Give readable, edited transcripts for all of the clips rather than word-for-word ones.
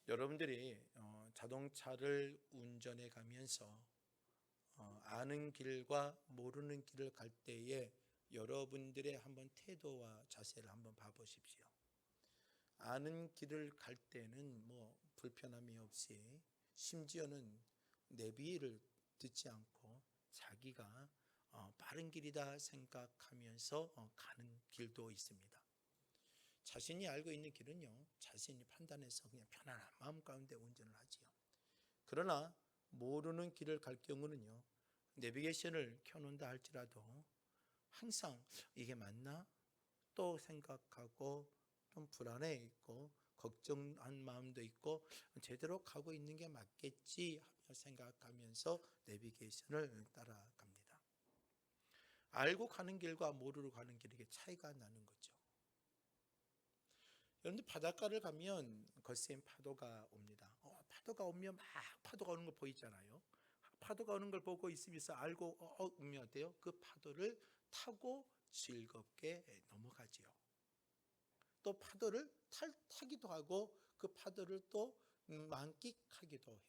여러분들이 자동차를 운전해 가면서 아는 길과 모르는 길을 갈 때에 여러분들의 한번 태도와 자세를 한번 봐보십시오. 아는 길을 갈 때는 뭐 불편함이 없이, 심지어는 내비를 듣지 않고 자기가 바른 길이다 생각하면서 가는 길도 있습니다. 자신이 알고 있는 길은요, 자신이 판단해서 그냥 편안한 마음 가운데 운전을 하지요. 그러나 모르는 길을 갈 경우는요, 내비게이션을 켜놓는다 할지라도 항상 이게 맞나? 또 생각하고 좀 불안해 있고 걱정한 마음도 있고 제대로 가고 있는 게 맞겠지 하며 생각하면서 내비게이션을 따라갑니다. 알고 가는 길과 모르고 가는 길이 차이가 나는 거죠. 여러분들 바닷가를 가면 거센 파도가 옵니다. 파도가 오면 막 파도가 오는 거 보이잖아요. 파도가 오는 걸 보고 있으면서 알고 오면 어때요? 그 파도를 타고 즐겁게 넘어가지요. 또 파도를 타기도 하고 그 파도를 또 만끽하기도 해요.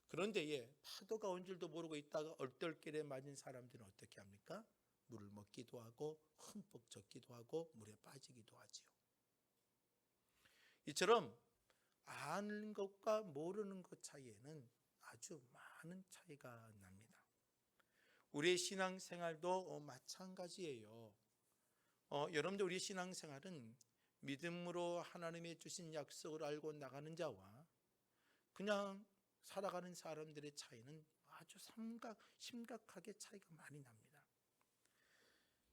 그런데 파도가 온 줄도 모르고 있다가 얼떨결에 맞은 사람들은 어떻게 합니까? 물을 먹기도 하고 흠뻑 젖기도 하고 물에 빠지기도 하지요. 이처럼 아는 것과 모르는 것 사이에는 아주 많은 차이가 납니다. 우리의 신앙생활도 마찬가지예요. 여러분들 우리 신앙생활은 믿음으로 하나님의 주신 약속을 알고 나가는 자와 그냥 살아가는 사람들의 차이는 아주 심각하게 차이가 많이 납니다.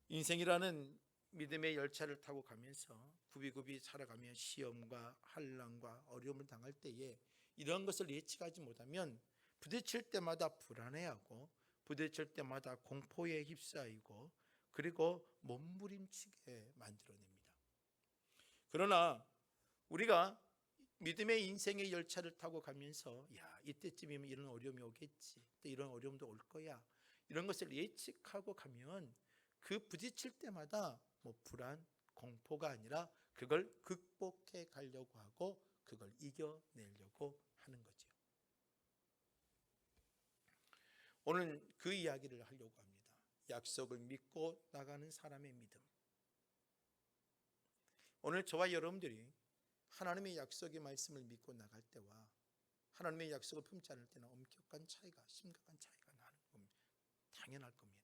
인생이라는 믿음의 열차를 타고 가면서 굽이굽이 살아가며 시험과 환난과 어려움을 당할 때에 이런 것을 예측하지 못하면 부딪힐 때마다 불안해하고 부딪힐 때마다 공포에 휩싸이고 그리고 몸부림치게 만들어냅니다. 그러나 우리가 믿음의 인생의 열차를 타고 가면서 이때쯤이면 이런 어려움이 오겠지, 또 이런 어려움도 올 거야, 이런 것을 예측하고 가면 그 부딪힐 때마다 불안, 공포가 아니라 그걸 극복해 가려고 하고 그걸 이겨내려고 하는 거죠. 오늘 그 이야기를 하려고 합니다. 약속을 믿고 나가는 사람의 믿음. 오늘 저와 여러분들이 하나님의 약속의 말씀을 믿고 나갈 때와 하나님의 약속을 품지 않을 때는 심각한 차이가 나는 겁니다. 당연할 겁니다.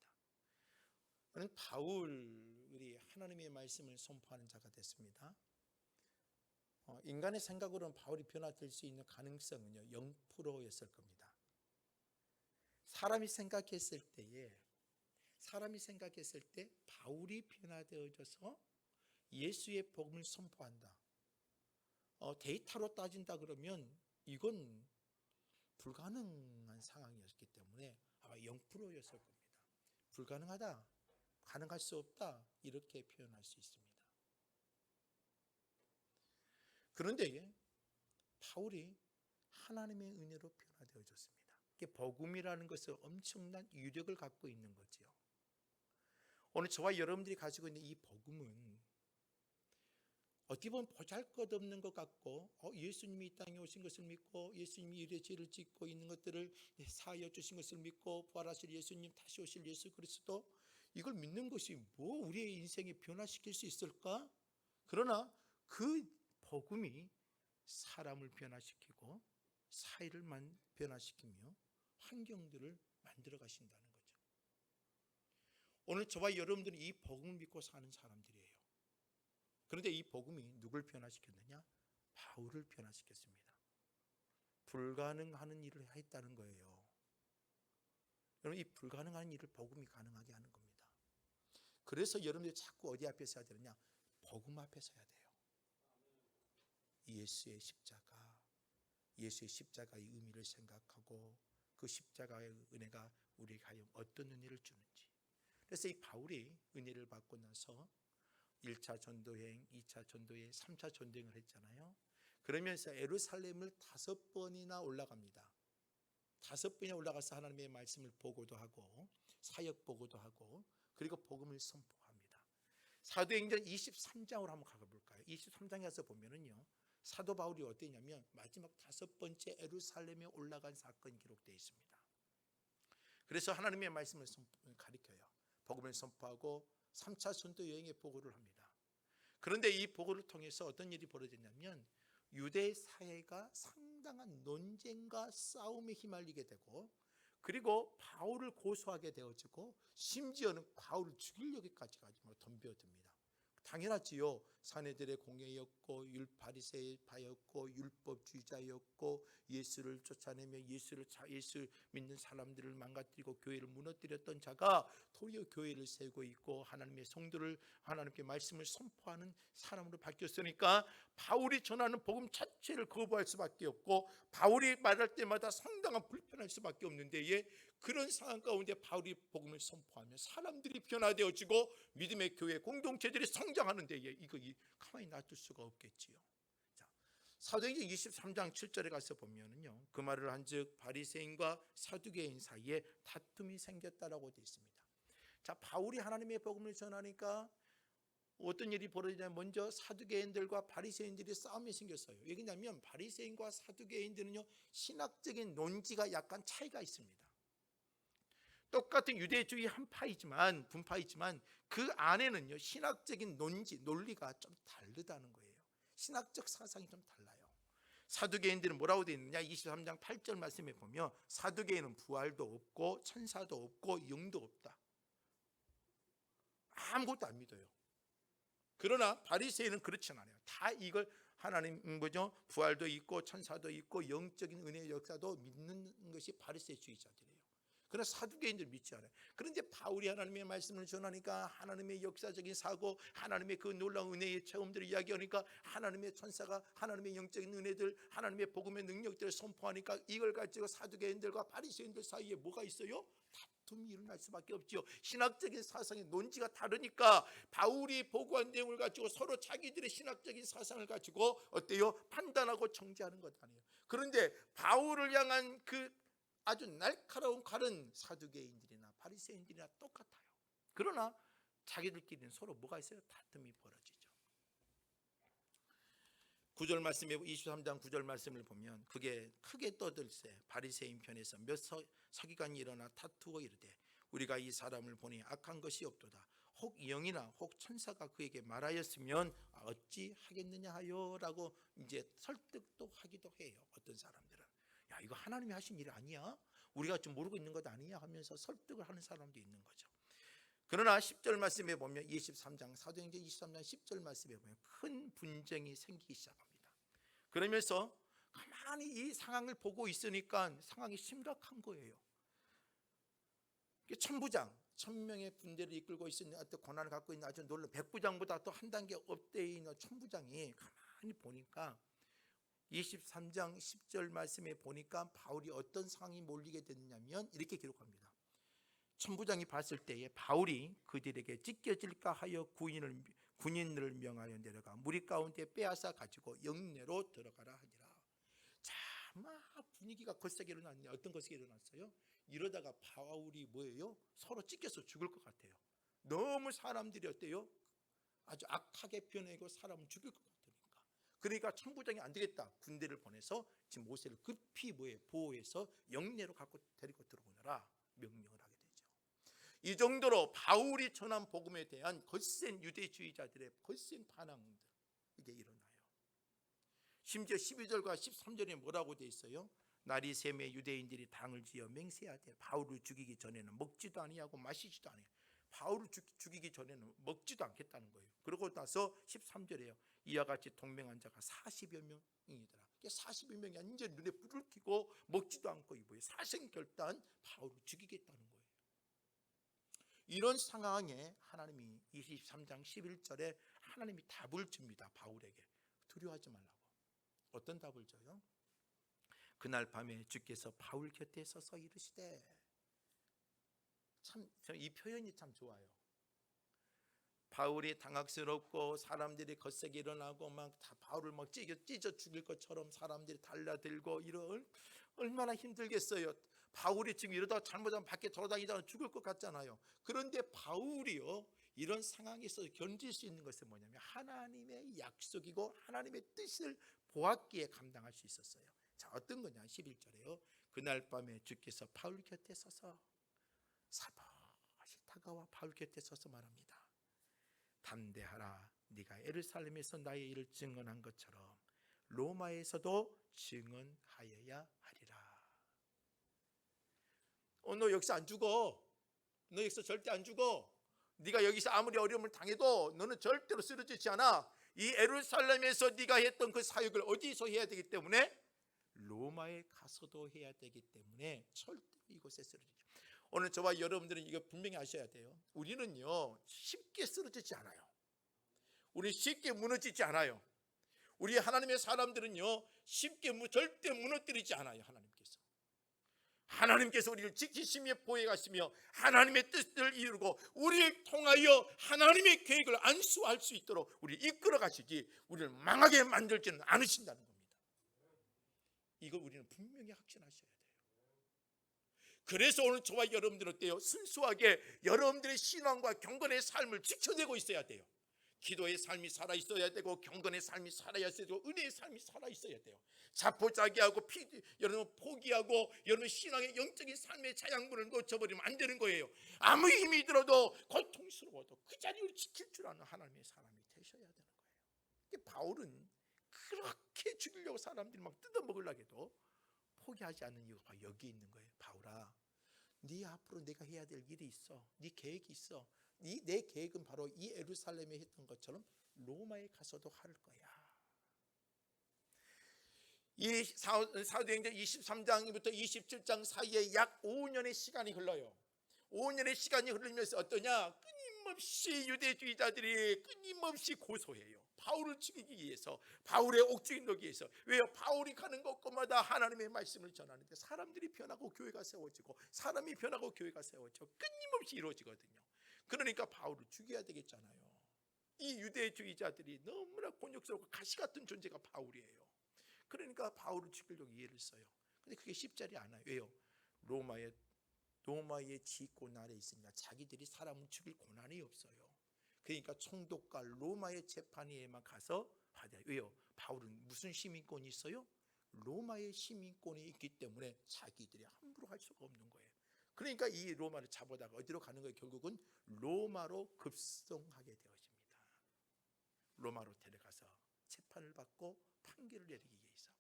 저는 바울이 하나님의 말씀을 선포하는 자가 됐습니다. 인간의 생각으로는 바울이 변화될 수 있는 가능성은요 0%였을 겁니다. 사람이 생각했을 때 바울이 변화되어져서 예수의 복음을 선포한다. 데이터로 따진다 그러면 이건 불가능한 상황이었기 때문에 아마 0%였을 겁니다. 불가능하다, 가능할 수 없다, 이렇게 표현할 수 있습니다. 그런데 바울이 하나님의 은혜로 변화되어졌습니다. 이게 복음이라는 것은 엄청난 유력을 갖고 있는 거지요. 오늘 저와 여러분들이 가지고 있는 이 복음은 어떻게 보면 보잘것없는 것 같고 예수님이 이 땅에 오신 것을 믿고 예수님이 일의 죄를 짓고 있는 것들을 사하여 주신 것을 믿고 부활하실 예수님, 다시 오실 예수 그리스도, 이걸 믿는 것이 우리의 인생에 변화시킬 수 있을까? 그러나 그 복음이 사람을 변화시키고 사회를 변화시키며 환경들을 만들어 가신다는 거죠. 오늘 저와 여러분들은 이 복음을 믿고 사는 사람들이에요. 그런데 이 복음이 누굴 변화시켰느냐? 바울을 변화시켰습니다. 불가능한 일을 했다는 거예요. 여러분, 이 불가능한 일을 복음이 가능하게 하는 겁니다. 그래서 여러분들이 자꾸 어디 앞에 서야 되느냐? 복음 앞에 서야 돼요. 예수의 십자가의 의미를 생각하고 그 십자가의 은혜가 우리에게 하여 어떤 은혜를 주는지. 그래서 이 바울이 은혜를 받고 나서 1차 전도여행, 2차 전도여행, 3차 전도여행을 했잖아요. 그러면서 예루살렘을 5번이나 올라갑니다. 5번이나 올라가서 하나님의 말씀을 보고도 하고 사역 보고도 하고 그리고 복음을 선포합니다. 사도행전 23장으로 한번 가볼까요? 23장에 가서 보면은요, 사도 바울이 어땠냐면 마지막 5번째 예루살렘에 올라간 사건이 기록되어 있습니다. 그래서 하나님의 말씀을 가리켜요. 복음을 선포하고 3차 선도 여행의 보고를 합니다. 그런데 이 보고를 통해서 어떤 일이 벌어졌냐면 유대 사회가 상당한 논쟁과 싸움에 휘말리게 되고, 그리고 바울을 고소하게 되어지고, 심지어는 바울을 죽이려기까지 덤벼듭니다. 당연하지요. 사내들의 공예였고 바리새파였고 율법주의자였고 예수를 쫓아내며 예수 믿는 사람들을 망가뜨리고 교회를 무너뜨렸던 자가 도리어 교회를 세우고 있고 하나님의 성도를 하나님께 말씀을 선포하는 사람으로 바뀌었으니까 바울이 전하는 복음 자체를 거부할 수밖에 없고, 바울이 말할 때마다 상당한 불편할 수밖에 없는데, 그런 상황 가운데 바울이 복음을 선포하며 사람들이 변화되어지고 믿음의 교회 공동체들이 성장하는데 이거 가만히 놔둘 수가 없겠지요. 자, 사도행전 23장 7절에 가서 보면은요, 그 말을 한즉 바리새인과 사두개인 사이에 다툼이 생겼다라고 되어 있습니다. 자, 바울이 하나님의 복음을 전하니까 어떤 일이 벌어지냐면 먼저 사두개인들과 바리새인들이 싸움이 생겼어요. 왜냐하면 바리새인과 사두개인들은요, 신학적인 논지가 약간 차이가 있습니다. 똑같은 유대주의 분파이지만 그 안에는요, 신학적인 논리가 좀 다르다는 거예요. 신학적 사상이 좀 달라요. 사두개인들은 뭐라고 되어 있느냐, 23장 8절 말씀에 보면 사두개인은 부활도 없고 천사도 없고 영도 없다. 아무것도 안 믿어요. 그러나 바리새인은 그렇진 않아요. 다 이걸 하나님 부활도 있고 천사도 있고 영적인 은혜의 역사도 믿는 것이 바리새주의자들이에요. 그러나 사두개인들 믿지 않아요. 그런데 바울이 하나님의 말씀을 전하니까 하나님의 역사적인 사고, 하나님의 그 놀라운 은혜의 체험들을 이야기하니까 하나님의 천사가 하나님의 영적인 은혜들, 하나님의 복음의 능력들을 선포하니까 이걸 가지고 사두개인들과 바리새인들 사이에 뭐가 있어요? 다툼이 일어날 수밖에 없죠. 신학적인 사상의 논지가 다르니까 바울이 보고한 내용을 가지고 서로 자기들의 신학적인 사상을 가지고 어때요? 판단하고 정죄하는 것 아니에요. 그런데 바울을 향한 그 아주 날카로운 칼은 사두개인들이나 바리새인들이나 똑같아요. 그러나 자기들끼리는 서로 뭐가 있어요? 다툼이 벌어지죠. 9절 말씀에 23장 9절 말씀을 보면 그게 크게 떠들세 바리새인 편에서 몇 서기관이 일어나 다투고 이르되 우리가 이 사람을 보니 악한 것이 없도다. 혹 영이나 혹 천사가 그에게 말하였으면 어찌 하겠느냐 하여라고 이제 설득도 하기도 해요. 어떤 사람들은 야, 이거 하나님이 하신 일이 아니야? 우리가 좀 모르고 있는 것 아니야? 하면서 설득을 하는 사람도 있는 거죠. 그러나 10절 말씀에 보면 23장 사도행전 23장 10절 말씀에 보면 큰 분쟁이 생기기 시작합니다. 그러면서 가만히 이 상황을 보고 있으니까 상황이 심각한 거예요. 천부장 1000명의 군대를 이끌고 있는 어떤 권한을 갖고 있는 아주 놀라운 백부장보다 또 한 단계 업되어 있는 천부장이 가만히 보니까 23장 10절 말씀에 보니까 바울이 어떤 상황이 몰리게 됐냐면 이렇게 기록합니다. 천부장이 봤을 때에 바울이 그들에게 찢겨질까 하여 군인을 명하여 내려가 무리 가운데 빼앗아 가지고 영내로 들어가라 하니라. 자, 막 분위기가 거세게 일어났냐. 어떤 거세게 일어났어요? 이러다가 바울이 뭐예요? 서로 찢겨서 죽을 것 같아요. 너무 사람들이 어때요? 아주 악하게 변해고 사람을 죽일 것 같으니까. 그러니까 천부장이 안 되겠다. 군대를 보내서 지금 모세를 급히 보호해서 영내로 갖고 데리고 들어오느라 명령을 하게 되죠. 이 정도로 바울이 전한 복음에 대한 거센 유대주의자들의 거센 반항들 이게 일어나요. 심지어 12절과 13절에 뭐라고 돼 있어요? 날이 새매 유대인들이 당을 지어 맹세하되 바울을 죽이기 전에는 먹지도 아니하고 마시지도 아니하고 바울을 죽이기 전에는 먹지도 않겠다는 거예요. 그러고 나서 13절에요. 이와 같이 동맹한 자가 40여 명이더라. 40여 명이 완전 눈에 불을 켜고 먹지도 않고 이거예요. 사생결단 바울을 죽이겠다는 거예요. 이런 상황에 하나님이 23장 11절에 하나님이 답을 줍니다. 바울에게 두려워하지 말라고. 어떤 답을 줘요? 그날 밤에 주께서 바울 곁에 서서 이르시되, 참 이 표현이 참 좋아요. 바울이 당황스럽고 사람들이 거세게 일어나고 막 다 바울을 막 찢어 죽일 것처럼 사람들이 달라들고 이런 얼마나 힘들겠어요. 바울이 지금 이러다 잘못하면 밖에 돌아다니다가 죽을 것 같잖아요. 그런데 바울이요 이런 상황에서 견딜 수 있는 것은 뭐냐면 하나님의 약속이고 하나님의 뜻을 보았기에 감당할 수 있었어요. 자, 어떤 거냐? 11절에요. 그날 밤에 주께서 바울 곁에 서서 살포시 다가와 바울 곁에 서서 말합니다. 담대하라. 네가 예루살렘에서 나의 일을 증언한 것처럼 로마에서도 증언하여야 하리라. 너 여기서 안 죽어. 너 여기서 절대 안 죽어. 네가 여기서 아무리 어려움을 당해도 너는 절대로 쓰러지지 않아. 이 예루살렘에서 네가 했던 그 사역을 어디서 해야 되기 때문에? 로마에 가서도 해야 되기 때문에 절대로 이곳에 쓰러지지. 오늘 저와 여러분들은 이거 분명히 아셔야 돼요. 우리는요 쉽게 쓰러지지 않아요. 우리 쉽게 무너지지 않아요. 우리 하나님의 사람들은요 쉽게 절대 무너뜨리지 않아요. 하나님께서 우리를 지키시며 보호하시며 하나님의 뜻을 이루고 우리를 통하여 하나님의 계획을 안수할 수 있도록 우리를 이끌어 가시지 우리를 망하게 만들지는 않으신다는 겁니다. 이걸 우리는 분명히 확신하셔야 돼요. 그래서 오늘 저와 여러분들은 어때요? 순수하게 여러분들의 신앙과 경건의 삶을 지켜내고 있어야 돼요. 기도의 삶이 살아있어야 되고 경건의 삶이 살아있어야 되고 은혜의 삶이 살아있어야 돼요. 자포자기하고 여러분 포기하고 여러분 신앙의 영적인 삶의 자양분을 놓쳐버리면 안 되는 거예요. 아무 힘이 들어도 고통스러워도 그 자리를 지킬 줄 아는 하나님의 사람이 되셔야 되는 거예요. 바울은 그렇게 죽이려고 사람들이 막 뜯어먹으려고 해도 포기하지 않는 이유가 여기 있는 거예요. 바울아, 네 앞으로 내가 해야 될 일이 있어. 네 계획이 있어. 내 계획은 바로 이 예루살렘에 했던 것처럼 로마에 가서도 할 거야. 이 사도행전 23장부터 27장 사이에 약 5년의 시간이 흘러요. 5년의 시간이 흐르면서 어떠냐? 끊임없이 유대주의자들이 끊임없이 고소해요. 바울을 죽이기 위해서, 바울의 옥중에 넣기 위해서. 왜요? 바울이 가는 곳마다 하나님의 말씀을 전하는데 사람들이 변하고 교회가 세워지고 사람이 변하고 교회가 세워지고 끊임없이 이루어지거든요. 그러니까 바울을 죽여야 되겠잖아요. 이 유대주의자들이 너무나 곤욕스럽고 가시같은 존재가 바울이에요. 그러니까 바울을 죽이려고 이해를 써요. 근데 그게 쉽지 않아요. 왜요? 로마의 지휘권 아래 있으니까 자기들이 사람을 죽일 권한이 없어요. 그러니까 총독과 로마의 재판위에만 가서 받아요. 왜요? 바울은 무슨 시민권이 있어요? 로마의 시민권이 있기 때문에 자기들이 함부로 할 수가 없는 거예요. 그러니까 이 로마를 잡아다가 어디로 가는 거예요? 결국은 로마로 급송하게 되어집니다. 로마로 데려가서 재판을 받고 판결을 내리기 위해서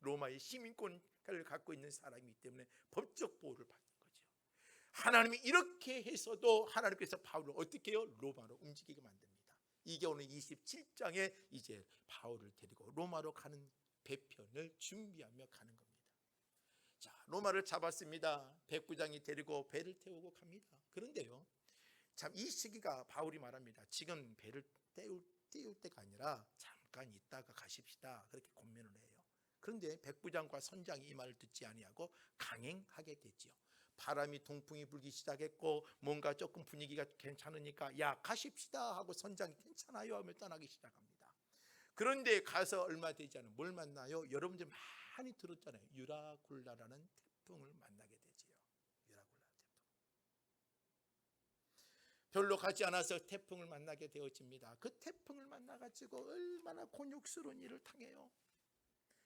로마의 시민권을 갖고 있는 사람이기 때문에 법적 보호를 받는 거죠. 하나님이 이렇게 해서도 하나님께서 바울을 어떻게 해요? 로마로 움직이게 만듭니다. 이게 오늘 27장에 이제 바울을 데리고 로마로 가는 배편을 준비하며 가는 겁니다. 자, 로마를 잡았습니다. 백부장이 데리고 배를 태우고 갑니다. 그런데요, 참 이 시기가 바울이 말합니다. 지금 배를 띄울 때가 아니라 잠깐 있다가 가십시다. 그렇게 권면을 해요. 그런데 백부장과 선장이 이 말을 듣지 아니하고 강행하게 됐지요. 바람이 동풍이 불기 시작했고 뭔가 조금 분위기가 괜찮으니까 야 가십시다 하고 선장이 괜찮아요 하며 떠나기 시작합니다. 그런데 가서 얼마 되지 않은 뭘 만나요? 여러분들 많이 들었잖아요. 유라굴라라는 태풍을 만나게 되지요. 유라굴라 태풍. 별로 가지 않아서 태풍을 만나게 되어집니다. 그 태풍을 만나가지고 얼마나 곤욕스러운 일을 당해요.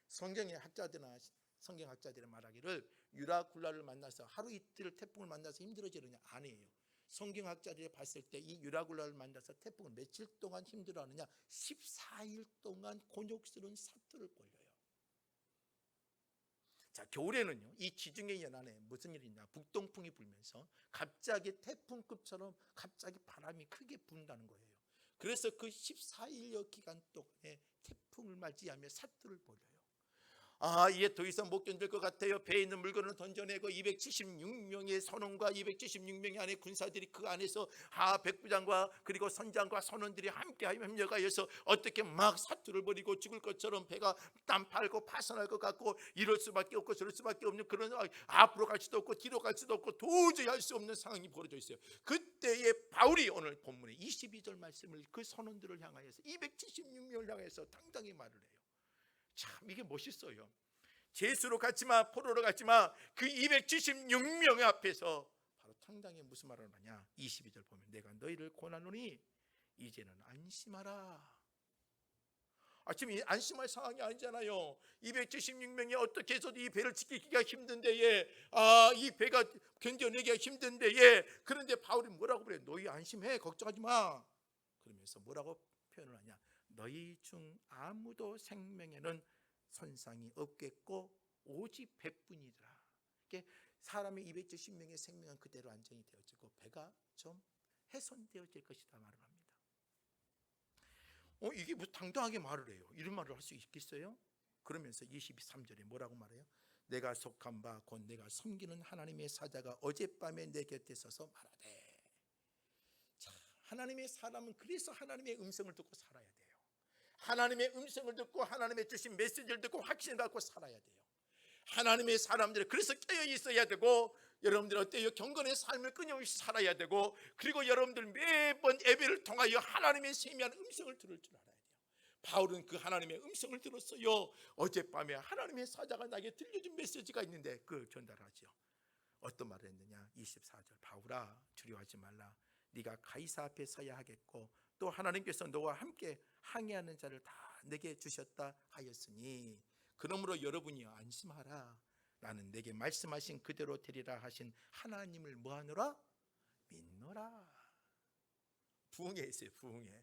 성경의 학자들은 말하기를 유라굴라를 만나서 하루 이틀 태풍을 만나서 힘들어지느냐? 아니에요. 성경학자들이 봤을 때 이 유라굴라를 만나서 태풍을 며칠 동안 힘들어하느냐? 14일 동안 곤욕스러운 사투를 벌려요. 자, 겨울에는요 이 지중해 연안에 무슨 일이 있냐? 북동풍이 불면서 갑자기 태풍급처럼 갑자기 바람이 크게 분다는 거예요. 그래서 그 14일여 기간 동안에 태풍을 맞이하며 사투를 벌여요. 이게 더 이상 못 견딜 것 같아요. 배에 있는 물건을 던져내고 276명의 선원과 276명의 안에 군사들이 그 안에서 백부장과 그리고 선장과 선원들이 함께 협력하여서 어떻게 막 사투를 벌이고 죽을 것처럼 배가 땀 팔고 파손할 것 같고 이럴 수밖에 없고 저럴 수밖에 없는 그런 앞으로 갈 수도 없고 뒤로 갈 수도 없고 도저히 할 수 없는 상황이 벌어져 있어요. 그때에 바울이 오늘 본문의 22절 말씀을 그 선원들을 향하여서 276명을 향해서 당당히 말을 해요. 참 이게 멋있어요. 제수로 갔지만 포로로 갔지만 그 276명 앞에서 바로 당당히 무슨 말을 하냐? 22절 보면 내가 너희를 권하노니 이제는 안심하라. 지금 안심할 상황이 아니잖아요. 276명이 어떻게 해서도 이 배를 지키기가 힘든데 이 배가 견뎌내기가 힘든데 그런데 바울이 뭐라고 그래? 너희 안심해, 걱정하지 마. 그러면서 뭐라고 표현을 하냐? 너희 중 아무도 생명에는 손상이 없겠고 오직 100분이더라. 이게 사람의 270명의 생명은 그대로 안정이 되어지고 배가 좀 훼손되어질 것이다 말을 합니다. 이게 뭐 당당하게 말을 해요. 이런 말을 할 수 있겠어요? 그러면서 23절에 뭐라고 말해요? 내가 속한 바 곧 내가 섬기는 하나님의 사자가 어젯밤에 내 곁에 서서 말하되. 자, 하나님의 사람은 그래서 하나님의 음성을 듣고 살아야 돼요. 하나님의 음성을 듣고 하나님의 주신 메시지를 듣고 확신을 갖고 살아야 돼요. 하나님의 사람들이 그래서 깨어 있어야 되고, 여러분들 어때요? 경건의 삶을 끊임없이 살아야 되고, 그리고 여러분들 매번 예배를 통하여 하나님의 세미한 음성을 들을 줄 알아야 돼요. 바울은 그 하나님의 음성을 들었어요. 어젯밤에 하나님의 사자가 나에게 들려준 메시지가 있는데 그걸 전달하죠. 어떤 말을 했느냐? 24절, 바울아 두려워하지 말라. 네가 가이사 앞에 서야 하겠고 또 하나님께서 너와 함께 항해하는 자를 다 내게 주셨다 하였으니 그러므로 여러분이 안심하라. 나는 내게 말씀하신 그대로 되리라 하신 하나님을 뭐하노라? 믿노라. 부흥회 있어요. 부흥회.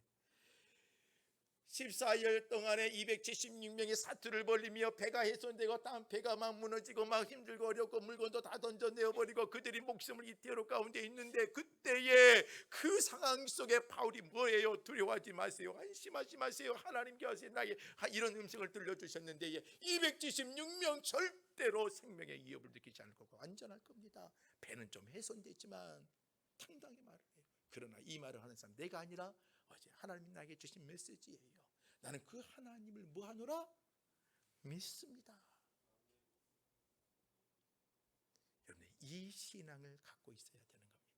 14일 동안에 276명이 사투를 벌리며 배가 훼손되고 다음 배가 막 무너지고 막 힘들고 어렵고 물건도 다 던져내어버리고 그들이 목숨을 이태로 가운데 있는데, 그때에 그 상황 속에 바울이 뭐예요? 두려워하지 마세요, 안심하지 마세요, 하나님께서 나에게 이런 음성을 들려주셨는데 276명 절대로 생명의 위협을 느끼지 않을 거고 안전할 겁니다. 배는 좀 훼손됐지만 당당히 말을 해요. 그러나 이 말을 하는 사람 내가 아니라 어제 하나님이 나에게 주신 메시지예요. 나는 그 하나님을 뭐하노라? 믿습니다. 여러분, 이 신앙을 갖고 있어야 되는 겁니다.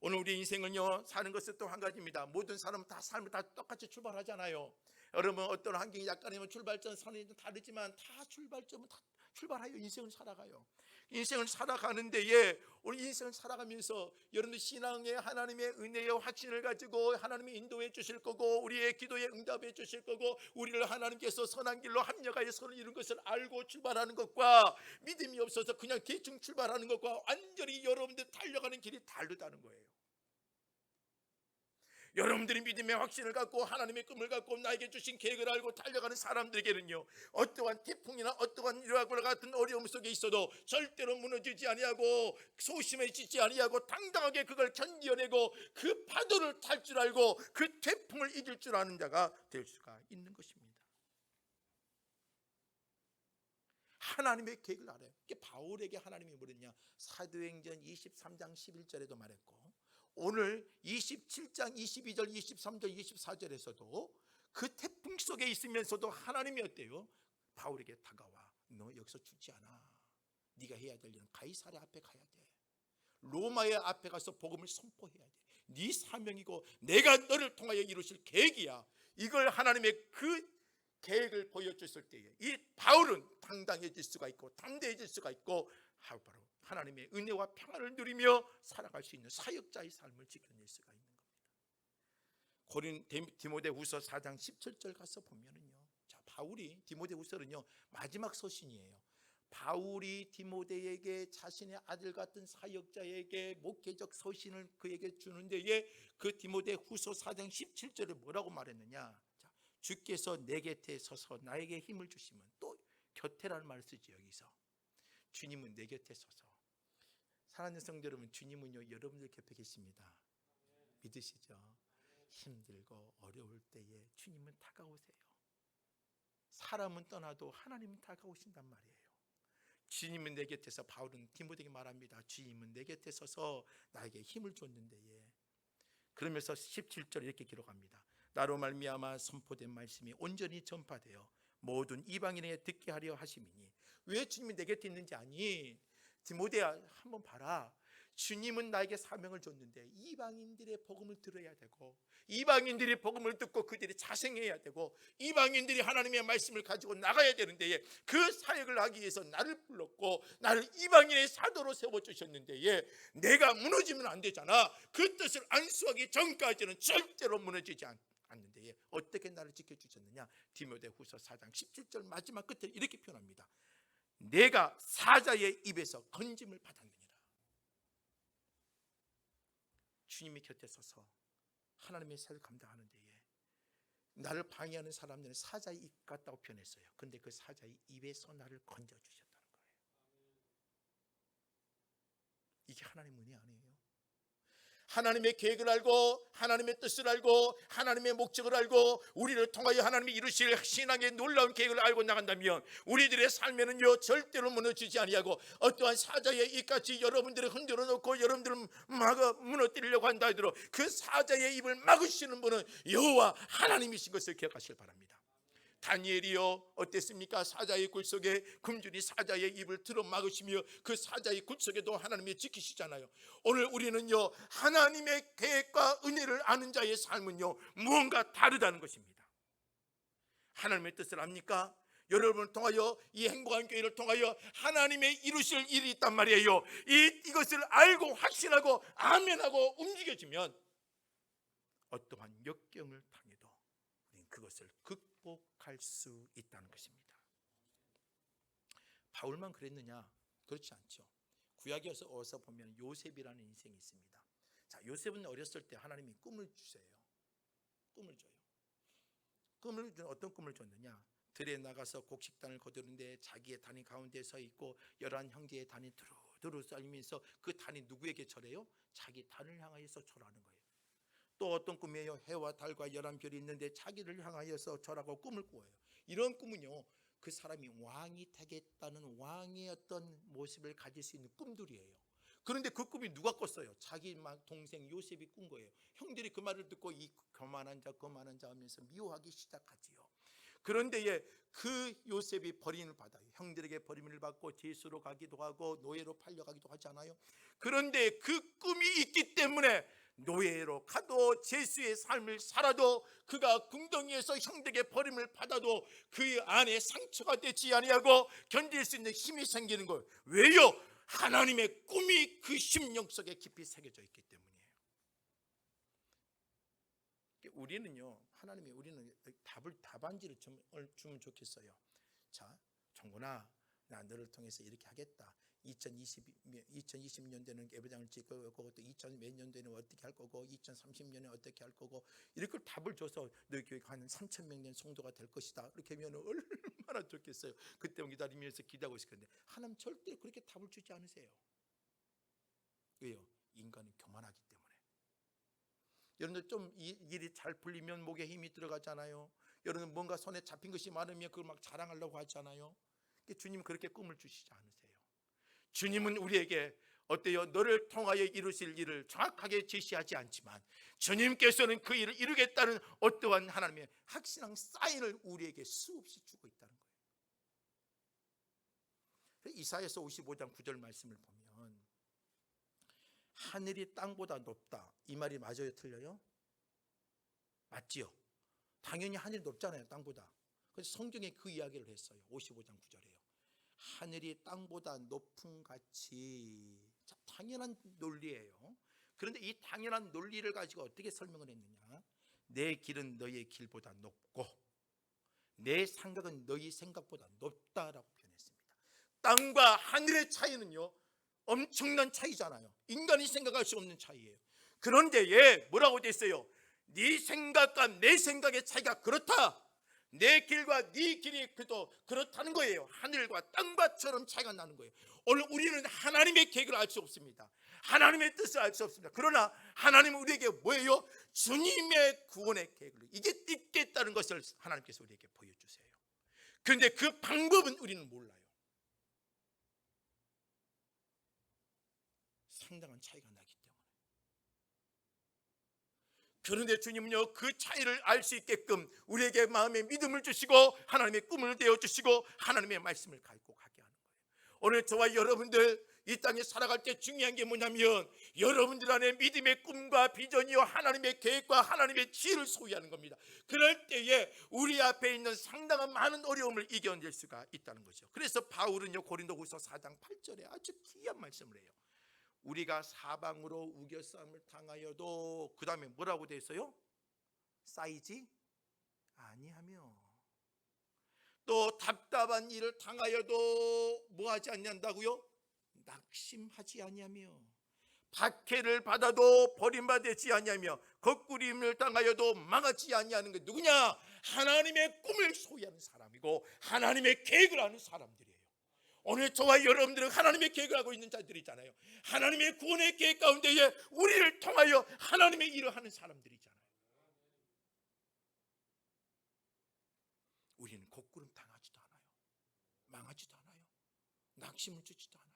오늘 우리 인생은요, 사는 것은 또 한 가지입니다. 모든 사람은 다 삶을 다 똑같이 출발하잖아요. 여러분 어떤 환경이 약간이면 출발점 선이 다르지만 다 출발점은 다 출발하여 인생을 살아가요. 인생을 살아가는 데에 우리 인생을 살아가면서 여러분들 신앙의 하나님의 은혜의 확신을 가지고 하나님이 인도해 주실 거고 우리의 기도에 응답해 주실 거고 우리를 하나님께서 선한 길로 합력하여 선을 이룬 것을 알고 출발하는 것과 믿음이 없어서 그냥 대충 출발하는 것과 완전히 여러분들 달려가는 길이 다르다는 거예요. 여러분들이 믿음의 확신을 갖고 하나님의 꿈을 갖고 나에게 주신 계획을 알고 달려가는 사람들에게는요, 어떠한 태풍이나 어떠한 이와 같은 어려움 속에 있어도 절대로 무너지지 아니하고 소심해지지 아니하고 당당하게 그걸 견뎌내고 그 파도를 탈 줄 알고 그 태풍을 이길 줄 아는 자가 될 수가 있는 것입니다. 하나님의 계획을 알아요. 이게 바울에게 하나님이 뭐랬냐? 사도행전 23장 11절에도 말했고 오늘 27장 22절 23절 24절에서도 그 태풍 속에 있으면서도 하나님이 어때요? 바울에게 다가와 너 여기서 죽지 않아. 네가 해야 될 일은 가이사랴 앞에 가야 돼. 로마의 앞에 가서 복음을 선포해야 돼. 네 사명이고 내가 너를 통하여 이루실 계획이야. 이걸 하나님의 그 계획을 보여줬을 때에 이 바울은 당당해질 수가 있고 담대해질 수가 있고 바로 하나님의 은혜와 평안을 누리며 살아갈 수 있는 사역자의 삶을 지켜낼 수가 있는 겁니다. 디모데후서 4장 17절 가서 보면은요, 자, 바울이 디모데후서는요 마지막 서신이에요. 바울이 디모데에게 자신의 아들 같은 사역자에게 목회적 서신을 그에게 주는 데에 그 디모데후서 4장 17절에 뭐라고 말했느냐? 자, 주께서 내 곁에 서서 나에게 힘을 주시면, 또 곁에라는 말을 쓰죠. 여기서 주님은 내 곁에 서서. 사랑하는 성도 여러분, 주님은요 여러분들 곁에 계십니다. 믿으시죠? 힘들고 어려울 때에 주님은 다가오세요. 사람은 떠나도 하나님은 다가오신단 말이에요. 주님은 내 곁에서, 바울은 디모데에게 말합니다. 주님은 내 곁에 서서 나에게 힘을 줬는데, 그러면서 17절 이렇게 기록합니다. 나로 말미암아 선포된 말씀이 온전히 전파되어 모든 이방인에게 듣게 하려 하심이니. 왜 주님이 내 곁에 있는지 아니? 디모데야 한번 봐라. 주님은 나에게 사명을 줬는데 이방인들의 복음을 들어야 되고 이방인들이 복음을 듣고 그들이 자생해야 되고 이방인들이 하나님의 말씀을 가지고 나가야 되는데 그 사역을 하기 위해서 나를 불렀고 나를 이방인의 사도로 세워주셨는데 내가 무너지면 안 되잖아. 그 뜻을 안수하기 전까지는 절대로 무너지지 않는데 어떻게 나를 지켜주셨느냐? 디모데후서 4장 17절 마지막 끝에 이렇게 표현합니다. 내가 사자의 입에서 건짐을 받았느니라. 주님이 곁에 서서 하나님의 사역을 감당하는 데에 나를 방해하는 사람들은 사자의 입 같다고 표현했어요. 근데 그 사자의 입에서 나를 건져주셨다는 거예요. 이게 하나님의 은혜 아니에요? 하나님의 계획을 알고 하나님의 뜻을 알고 하나님의 목적을 알고 우리를 통하여 하나님이 이루실 신앙의 놀라운 계획을 알고 나간다면 우리들의 삶에는요 절대로 무너지지 아니하고 어떠한 사자의 입같이 여러분들을 흔들어 놓고 여러분들을 무너뜨리려고 한다 하더라도 그 사자의 입을 막으시는 분은 여호와 하나님이신 것을 기억하시길 바랍니다. 다니엘이요 어땠습니까? 사자의 굴 속에 굶주린 사자의 입을 틀어 막으시며 그 사자의 굴 속에도 하나님이 지키시잖아요. 오늘 우리는요 하나님의 계획과 은혜를 아는 자의 삶은요 무언가 다르다는 것입니다. 하나님의 뜻을 압니까? 여러분을 통하여 이 행복한 교회를 통하여 하나님의 이루실 일이 있단 말이에요. 이것을 알고 확신하고 아멘하고 움직여지면 어떠한 역경을 당해도 우리는 그것을 극복할 수 있다는 것입니다. 바울만 그랬느냐? 그렇지 않죠. 구약에 어서 보면 요셉이라는 인생이 있습니다. 자, 요셉은 어렸을 때 하나님이 꿈을 주세요. 꿈을 줘요. 어떤 꿈을 줬느냐? 들에 나가서 곡식단을 거두는데 자기의 단이 가운데 서 있고 11 형제의 단이 두루두루 쌓이면서 그 단이 누구에게 절해요? 자기 단을 향하여서 절하는 거예요. 또 어떤 꿈이에요? 해와 달과 11별이 있는데 자기를 향하여서 절하고 꿈을 꾸어요. 이런 꿈은요 그 사람이 왕이 되겠다는 왕의 어떤 모습을 가질 수 있는 꿈들이에요. 그런데 그 꿈이 누가 꿨어요? 자기 동생 요셉이 꾼 거예요. 형들이 그 말을 듣고 이 교만한 자 하면서 미워하기 시작하지요. 그런데 그 요셉이 버림을 받아요. 형들에게 버림을 받고 제수로 가기도 하고 노예로 팔려가기도 하잖아요. 그런데 그 꿈이 있기 때문에 노예로 가도 제수의 삶을 살아도 그가 궁덩이에서 형들에게 버림을 받아도 그 안에 상처가 되지 아니하고 견딜 수 있는 힘이 생기는 거예요. 왜요? 하나님의 꿈이 그 심령 속에 깊이 새겨져 있기 때문이에요. 우리는요 우리는 답안지를 주면 좋겠어요. 자, 정곤아, 나 너를 통해서 이렇게 하겠다. 2020년도에는 예배당을 짓고 또 2000 몇 년도에는 어떻게 할 거고 2030년에 어떻게 할 거고 이렇게 답을 줘서 너희 교회가 한 3,000명 된 성도가 될 것이다. 이렇게 하면 얼마나 좋겠어요. 그때 기다리면서 기도하고 있을 건데 하나님 절대 그렇게 답을 주지 않으세요. 왜요? 인간은 교만하기 때문에. 여러분들 좀 일이 잘 풀리면 목에 힘이 들어가잖아요. 여러분 뭔가 손에 잡힌 것이 많으면 그걸 막 자랑하려고 하잖아요. 주님은 그렇게 꿈을 주시지 않으세요. 주님은 우리에게 어때요? 너를 통하여 이루실 일을 정확하게 제시하지 않지만 주님께서는 그 일을 이루겠다는 어떠한 하나님의 확신한 사인을 우리에게 수없이 주고 있다는 거예요. 이사야서 55장 9절 말씀을 보면 하늘이 땅보다 높다, 이 말이 맞아요? 틀려요? 맞지요? 당연히 하늘이 높잖아요, 땅보다. 그래서 성경에 그 이야기를 했어요. 55장 9절에요. 하늘이 땅보다 높음 같이. 자, 당연한 논리예요. 그런데 이 당연한 논리를 가지고 어떻게 설명을 했느냐? 내 길은 너의 길보다 높고 내 생각은 너희 생각보다 높다라고 표현했습니다. 땅과 하늘의 차이는요 엄청난 차이잖아요. 인간이 생각할 수 없는 차이예요. 그런데 뭐라고 돼 있어요? 네 생각과 내 생각의 차이가 그렇다. 내 길과 네 길이 그렇다는 거예요. 하늘과 땅과처럼 차이가 나는 거예요. 오늘 우리는 하나님의 계획을 알 수 없습니다. 하나님의 뜻을 알 수 없습니다. 그러나 하나님은 우리에게 뭐예요? 주님의 구원의 계획을 이게 있겠다는 것을 하나님께서 우리에게 보여주세요. 그런데 그 방법은 우리는 몰라요. 상당한 차이가 나기 때문에. 그런데 주님은요 그 차이를 알 수 있게끔 우리에게 마음의 믿음을 주시고 하나님의 꿈을 내어주시고 하나님의 말씀을 갖고 가게 하는 거예요. 오늘 저와 여러분들 이 땅에 살아갈 때 중요한 게 뭐냐면 여러분들 안에 믿음의 꿈과 비전이요 하나님의 계획과 하나님의 지혜를 소유하는 겁니다. 그럴 때에 우리 앞에 있는 상당한 많은 어려움을 이겨낼 수가 있다는 거죠. 그래서 바울은요 고린도후서 4장 8절에 아주 귀한 말씀을 해요. 우리가 사방으로 우겨싸움을 당하여도 그 다음에 뭐라고 돼 있어요? 쌓이지 아니하며, 또 답답한 일을 당하여도 뭐하지 않는다고요? 낙심하지 아니하며, 박해를 받아도 버림받지 아니하며, 거꾸림을 당하여도 망하지 아니하는 게 누구냐? 하나님의 꿈을 소유하는 사람이고 하나님의 계획을 하는 사람들이에요. 오늘 저와 여러분들은 하나님의 계획을 하고 있는 자들이잖아요. 하나님의 구원의 계획 가운데에 우리를 통하여 하나님의 일을 하는 사람들이잖아요. 우리는 거꾸름 당하지도 않아요. 망하지도 않아요. 낙심을 주지도 않아요.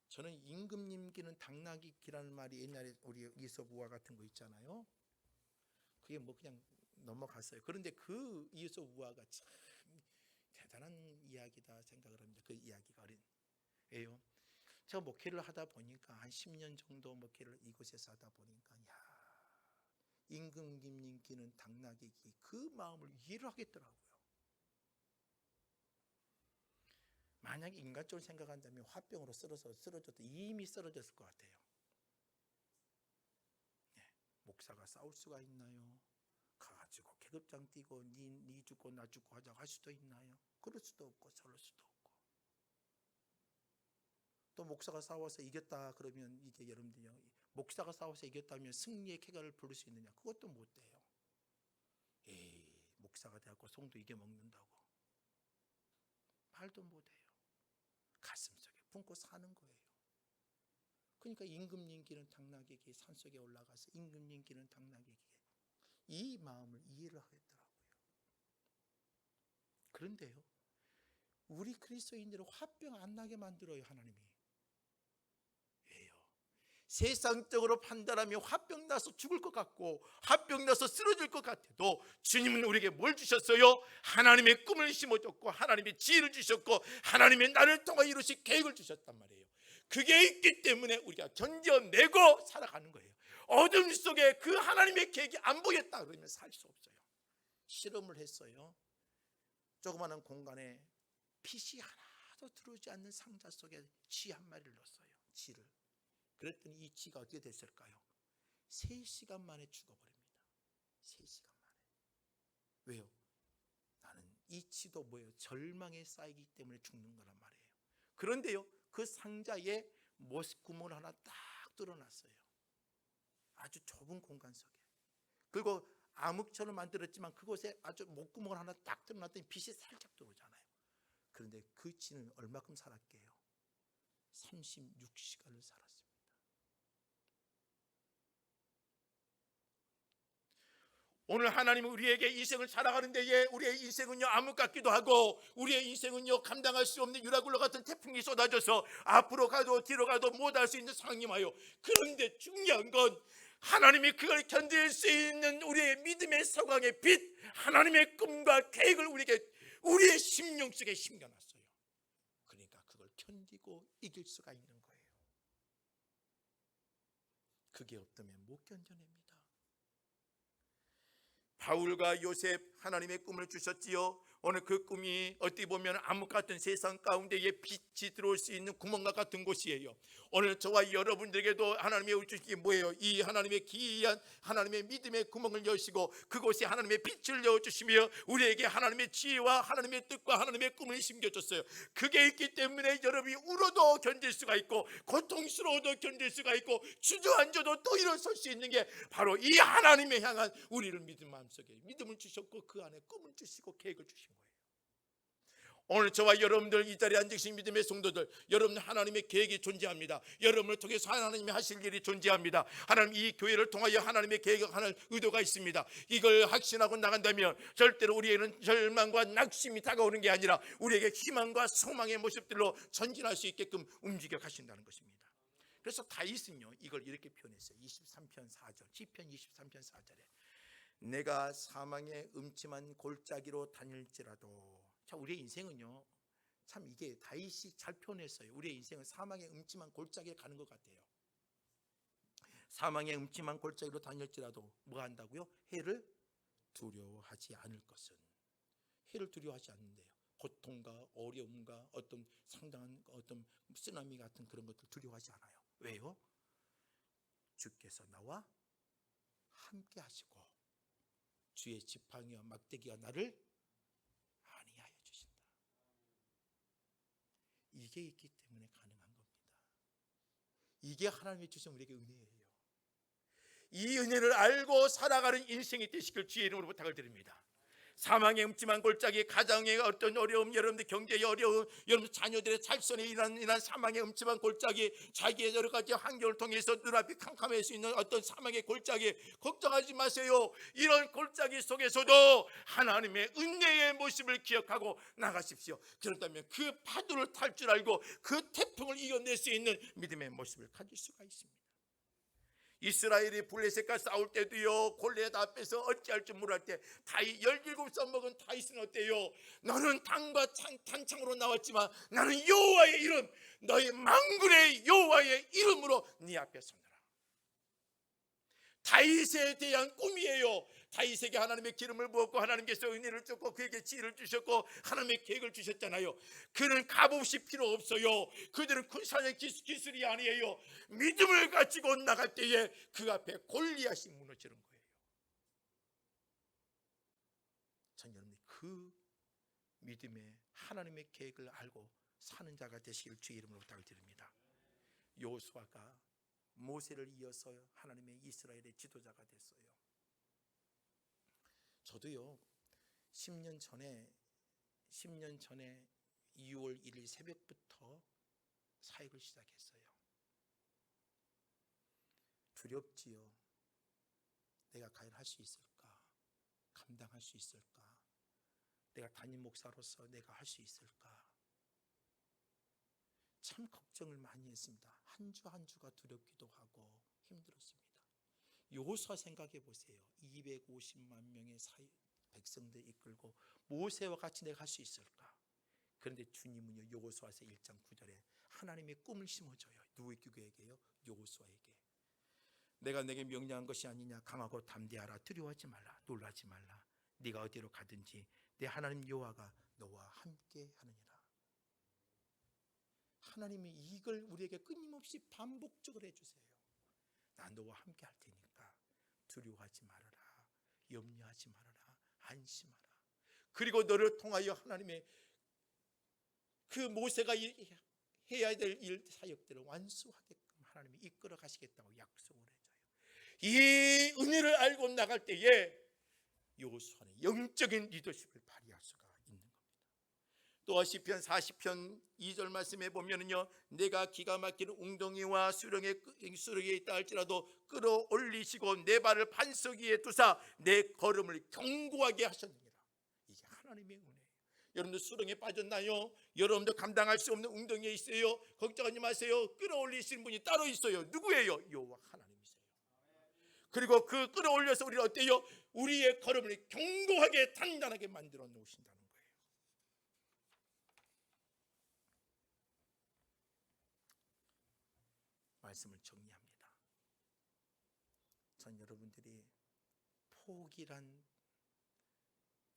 저는 임금님기는 당나귀기라는 말이 옛날에 우리 이솝우화 같은 거 있잖아요. 그게 뭐 그냥 넘어갔어요. 그런데 그 이솝우화가 참 대단한 이야기다 생각을 합니다. 그 이야기가 왜요? 제가 목회를 하다 보니까 한 10년 정도 목회를 이곳에서 하다 보니까 임금님기는 당나귀기, 그 마음을 이해를 하겠더라고요. 만약에 인간적으로 생각한다면 화병으로 쓰러져도 이미 쓰러졌을 것 같아요. 목사가 싸울 수가 있나요? 가가지고 계급장 띄고 니 죽고 나 죽고 하자고 할 수도 있나요? 그럴 수도 없고 저럴 수도 없고. 또 목사가 싸워서 이겼다 그러면 이제 여러분들요, 목사가 싸워서 이겼다면 승리의 쾌거를 부를 수 있느냐? 그것도 못 돼요. 목사가 돼갖고 송도 이겨먹는다고 말도 못해요. 가슴속에 품고 사는 거예요. 그러니까 임금님기는 당나귀에게 산속에 올라가서 임금님기는 당나귀에게 이 마음을 이해를 하겠더라고요. 그런데요, 우리 그리스도인들은 화병 안 나게 만들어요. 하나님이. 왜요? 세상적으로 판단하면 화병 나서 죽을 것 같고 화병 나서 쓰러질 것 같아도 주님은 우리에게 뭘 주셨어요? 하나님의 꿈을 심어줬고 하나님의 지혜를 주셨고 하나님의 나를 통해 이루실 계획을 주셨단 말이에요. 그게 있기 때문에 우리가 견뎌내고 살아가는 거예요. 어둠 속에 그 하나님의 계획이 안 보였다 그러면 살 수 없어요. 실험을 했어요. 조그마한 공간에 빛이 하나도 들어오지 않는 상자 속에 쥐 한 마리를 넣었어요. 쥐를. 그랬더니 이 쥐가 어떻게 됐을까요? 3시간 만에 죽어버립니다. 3시간 만에. 왜요? 나는 이 쥐도 뭐예요? 절망에 쌓이기 때문에 죽는 거란 말이에요. 그런데요, 그 상자에 모습구멍을 하나 딱 뚫어놨어요. 아주 좁은 공간 속에. 그리고 암흑처럼 만들었지만 그곳에 아주 목구멍을 하나 딱 뚫어놨더니 빛이 살짝 들어오잖아요. 그런데 그 쥐는 얼마큼 살았게요? 36시간을 살았습니다. 오늘 하나님은 우리에게 인생을 살아가는 데에 우리의 인생은요 암흑 같기도 하고 우리의 인생은요 감당할 수 없는 유라굴로 같은 태풍이 쏟아져서 앞으로 가도 뒤로 가도 못할 수 있는 상황이 와요. 그런데 중요한 건 하나님이 그걸 견딜 수 있는 우리의 믿음의 서광의 빛, 하나님의 꿈과 계획을 우리에게 우리의 심령 속에 심겨놨어요. 그러니까 그걸 견디고 이길 수가 있는 거예요. 그게 없다면 못 견뎌냅니다. 바울과 요셉 하나님의 꿈을 주셨지요. 오늘 그 꿈이 어떻게 보면 암흑 같은 세상 가운데에 빛이 들어올 수 있는 구멍과 같은 곳이에요. 오늘 저와 여러분들에게도 하나님의 주신 게 뭐예요? 이 하나님의 기이한 하나님의 믿음의 구멍을 여시고 그곳에 하나님의 빛을 넣어주시며 우리에게 하나님의 지혜와 하나님의 뜻과 하나님의 꿈을 심겨줬어요. 그게 있기 때문에 여러분이 울어도 견딜 수가 있고 고통스러워도 견딜 수가 있고 주저앉아도 또 일어설 수 있는 게 바로 이 하나님의 향한 우리를 믿는 마음속에 믿음을 주셨고 그 안에 꿈을 주시고 계획을 주신 거예요. 오늘 저와 여러분들 이 자리에 앉으신 믿음의 성도들, 여러분 하나님의 계획이 존재합니다. 여러분을 통해서 하나님이 하실 일이 존재합니다. 하나님 이 교회를 통하여 하나님의 계획하는 의도가 있습니다. 이걸 확신하고 나간다면 절대로 우리에게는 절망과 낙심이 다가오는 게 아니라 우리에게 희망과 소망의 모습들로 전진할 수 있게끔 움직여 가신다는 것입니다. 그래서 다윗은요 이걸 이렇게 표현했어요. 23편 4절, 시편 23편 4절에 내가 사망의 음침한 골짜기로 다닐지라도. 자, 우리의 인생은요 참 이게 다윗이 잘 표현했어요. 우리의 인생은 사망의 음침한 골짜기에 가는 것 같아요. 사망의 음침한 골짜기로 다닐지라도 뭐 한다고요? 해를 두려워하지 않을 것은. 해를 두려워하지 않는데요. 고통과 어려움과 어떤 상당한 어떤 쓰나미 같은 그런 것들 두려워하지 않아요. 왜요? 주께서 나와 함께 하시고 주의 지팡이와 막대기가 나를 안위하여 주신다. 이게 있기 때문에 가능한 겁니다. 이게 하나님이 주신 우리에게 은혜예요. 이 은혜를 알고 살아가는 인생이 되시길 주의 이름으로 부탁을 드립니다. 사망의 음침한 골짜기, 가정의 어떤 어려움, 여러분들 경제의 어려움, 여러분 자녀들의 살선에 이런 사망의 음침한 골짜기, 자기의 여러 가지 환경을 통해서 눈앞이 캄캄할 수 있는 어떤 사망의 골짜기, 걱정하지 마세요. 이런 골짜기 속에서도 하나님의 은혜의 모습을 기억하고 나가십시오. 그렇다면 그 파도를 탈 줄 알고 그 태풍을 이겨낼 수 있는 믿음의 모습을 가질 수가 있습니다. 이스라엘이 블레셋과 싸울 때도요, 골리앗 앞에서 어찌할 줄 모를 때 17살 먹은 다윗은 어때요? 너는 당과 탄창으로 나왔지만 나는 여호와의 이름, 너희 만군의 여호와의 이름으로 네 앞에 서느라. 다윗에 대한 꿈이에요. 다윗에게 하나님의 기름을 부었고 하나님께서 은혜를 줬고 그에게 지혜를 주셨고 하나님의 계획을 주셨잖아요. 그는 값없이 필요 없어요. 그들은 군사적 기술이 아니에요. 믿음을 가지고 나갈 때에 그 앞에 골리앗이 무너지는 거예요. 전 여러분이 그 믿음의 하나님의 계획을 알고 사는 자가 되시길 주의 이름으로 부탁을 드립니다. 여호수아가 모세를 이어서 하나님의 이스라엘의 지도자가 됐어요. 저도요 10년 전에 2월 1일 새벽부터 사역을 시작했어요. 두렵지요. 내가 과연 할 수 있을까? 감당할 수 있을까? 내가 담임 목사로서 내가 할 수 있을까? 참 걱정을 많이 했습니다. 한 주 한 주가 두렵기도 하고 힘들었습니다. 여호수아 생각해 보세요. 250만 명의 백성들 이끌고 모세와 같이 내가 할 수 있을까? 그런데 주님은요 여호수아서 1장 9절에 하나님의 꿈을 심어줘요. 누구에게요? 여호수아에게. 내가 내게 명령한 것이 아니냐? 강하고 담대하라. 두려워하지 말라. 놀라지 말라. 네가 어디로 가든지 내 하나님 여호와가 너와 함께 하느니라. 하나님이 이걸 우리에게 끊임없이 반복적으로 해주세요. 나 너와 함께 할 테니까 두려워하지 말아라. 염려하지 말아라. 안심하라. 그리고 너를 통하여 하나님의 그 모세가 해야 될 일 사역들을 완수하게끔 하나님이 이끌어 가시겠다고 약속을 해줘요. 이 은혜를 알고 나갈 때에 여호수아는 영적인 리더십을 발휘할 수가 있는 겁니다. 또 시편 40편 2절 말씀에 보면은요, 내가 기가 막히는 웅덩이와 수렁에 있다 할지라도 끌어올리시고 내 발을 반석 위에 두사 내 걸음을 견고하게 하셨느니라. 이게 하나님의 은혜예요. 여러분들 수렁에 빠졌나요? 여러분들 감당할 수 없는 웅덩이에 있어요? 걱정하지 마세요. 끌어올리시는 분이 따로 있어요. 누구예요? 여호와 하나님이세요. 그리고 그 끌어올려서 우리를 어때요? 우리의 걸음을 견고하게 단단하게 만들어 놓으신다는 거예요. 말씀을 정리합니다. 전 여러분들이 포기란,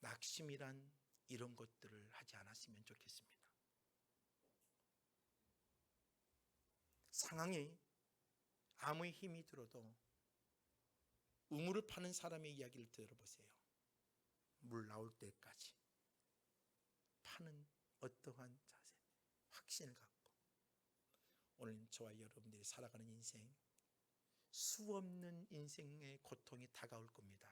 낙심이란 이런 것들을 하지 않았으면 좋겠습니다. 상황이 아무리 힘이 들어도 우물을 파는 사람의 이야기를 들어보세요. 물 나올 때까지 파는 어떠한 자세, 확신을 갖고 오늘 저와 여러분들이 살아가는 인생, 수없는 인생의 고통이 다가올 겁니다.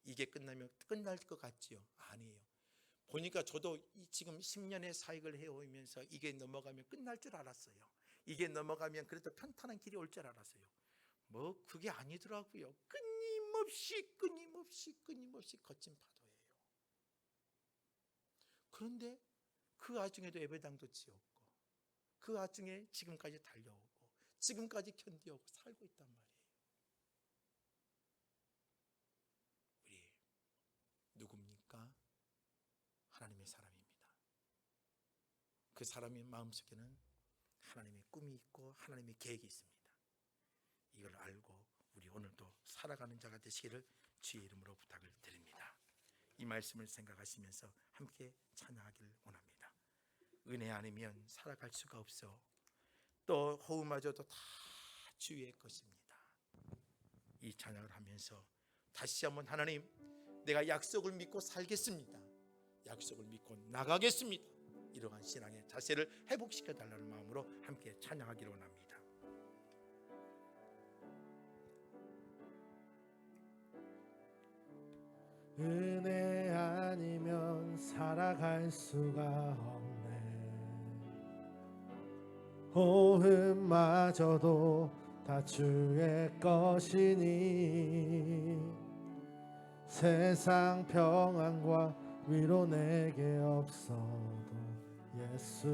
이게 끝나면 끝날 것 같지요? 아니에요. 보니까 저도 지금 10년의 사역을 해오면서 이게 넘어가면 끝날 줄 알았어요. 이게 넘어가면 그래도 편탄한 길이 올 줄 알았어요. 뭐 그게 아니더라고요. 끊임없이 거친 파도예요. 그런데 그 와중에도 예배당도 지었고 그 와중에 지금까지 달려오고 지금까지 견디오고 살고 있단 말이에요. 우리 누굽니까? 하나님의 사람입니다. 그 사람의 마음속에는 하나님의 꿈이 있고 하나님의 계획이 있습니다. 이걸 알고 우리 오늘도 살아가는 자가 되시기를 주의 이름으로 부탁을 드립니다. 이 말씀을 생각하시면서 함께 찬양하기를 원합니다. 은혜 아니면 살아갈 수가 없어. 또 호흡마저도 다 주의 것입니다. 이 찬양을 하면서 다시 한번 하나님, 내가 약속을 믿고 살겠습니다, 약속을 믿고 나가겠습니다, 이러한 신앙의 자세를 회복시켜 달라는 마음으로 함께 찬양하기를 원합니다. 은혜 아니면 살아갈 수가 없네. 호흡마저도 다 주의 것이니 세상 평안과 위로 내게 없어도 예수,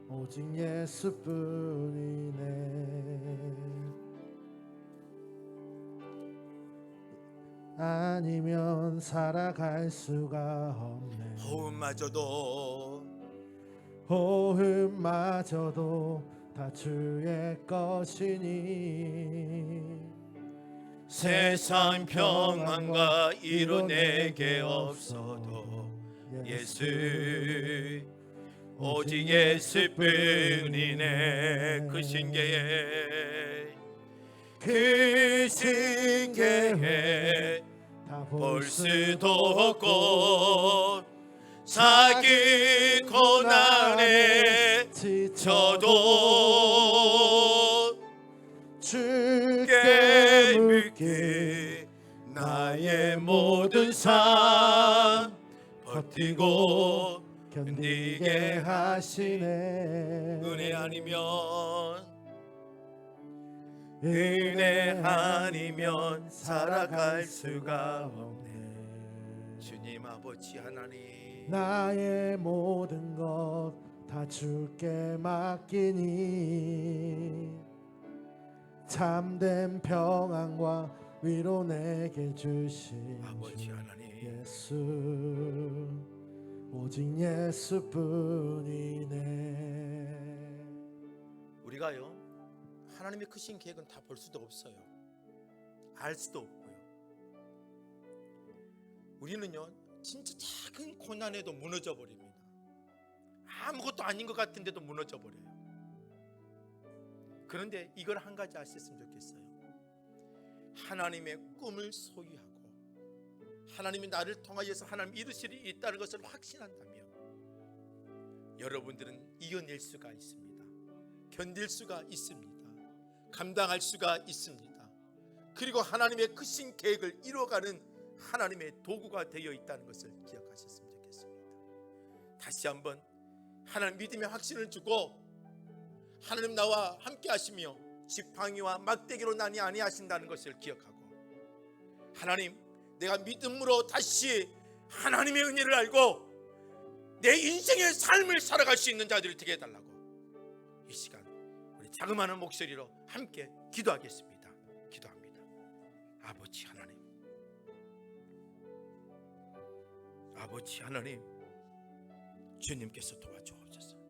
오직 예수뿐이네. 아니면 살아갈 수가 없네. 호흡마저도 다 주의 것이니 세상 평안과 이루 내게 없어도 예수, 오직 예수뿐이네. 그 신계에 다 볼 수도 없고 자기 고난에 지쳐도 주께 묻기 나의 모든 삶 버티고 견디게 하시네. 은혜 아니면 살아갈 수가 없네. 주님 아버지 하나님, 나의 모든 것 다 주께 맡기니 참된 평안과 위로 내게 주신 아버지 하나님, 예수, 오직 예수뿐이네. 우리가요 하나님의 크신 계획은 다 볼 수도 없어요. 알 수도 없고요. 우리는요 진짜 작은 고난에도 무너져 버립니다. 아무것도 아닌 것 같은데도 무너져 버려요. 그런데 이걸 한 가지 아셨으면 좋겠어요. 하나님의 꿈을 소유하고 하나님이 나를 통하여서 하나님 이루실 일이 있다는 것을 확신한다면 여러분들은 이겨낼 수가 있습니다. 견딜 수가 있습니다. 감당할 수가 있습니다. 그리고 하나님의 크신 계획을 이루어가는 하나님의 도구가 되어 있다는 것을 기억하셨으면 좋겠습니다. 다시 한번 하나님 믿음의 확신을 주고 하나님 나와 함께 하시며 지팡이와 막대기로 나니 아니하신다는 것을 기억하고 하나님 내가 믿음으로 다시 하나님의 은혜를 알고 내 인생의 삶을 살아갈 수 있는 자들이 되게 해달라고 이 시간 우리 자그마한 목소리로 함께 기도하겠습니다. 기도합니다. 아버지 하나님, 아버지 하나님, 주님께서 도와주옵소서.